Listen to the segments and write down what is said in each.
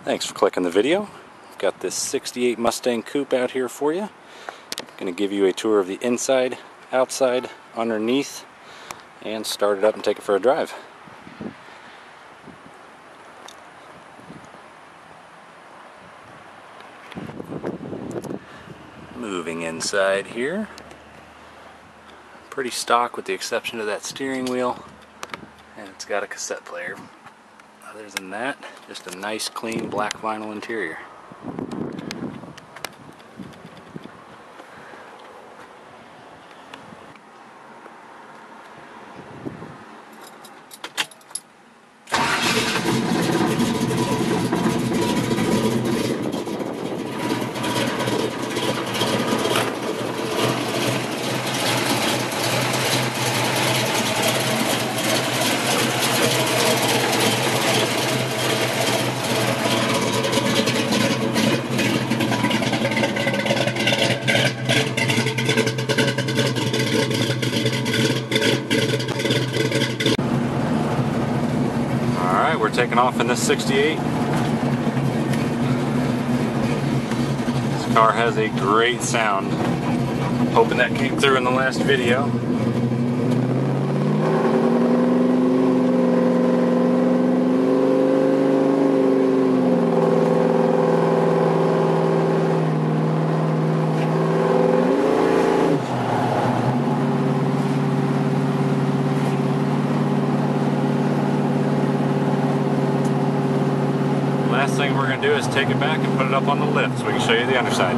Thanks for clicking the video. I've got this 68 Mustang Coupe out here for you. I'm going to give you a tour of the inside, outside, underneath, and start it up and take it for a drive. Moving inside here. Pretty stock with the exception of that steering wheel, and it's got a cassette player. Other than that, just a nice clean black vinyl interior. We're taking off in this 68. This car has a great sound. Hoping that came through in the last video. Last thing we're going to do is take it back and put it up on the lift so we can show you the underside.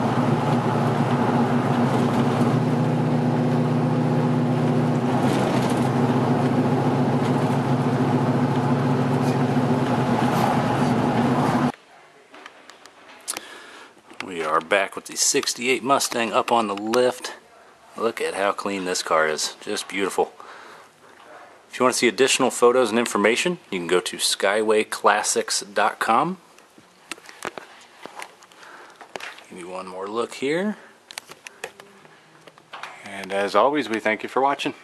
We are back with the 68 Mustang up on the lift. Look at how clean this car is. Just beautiful. If you want to see additional photos and information, you can go to skywayclassics.com. Give you one more look here. And as always, we thank you for watching.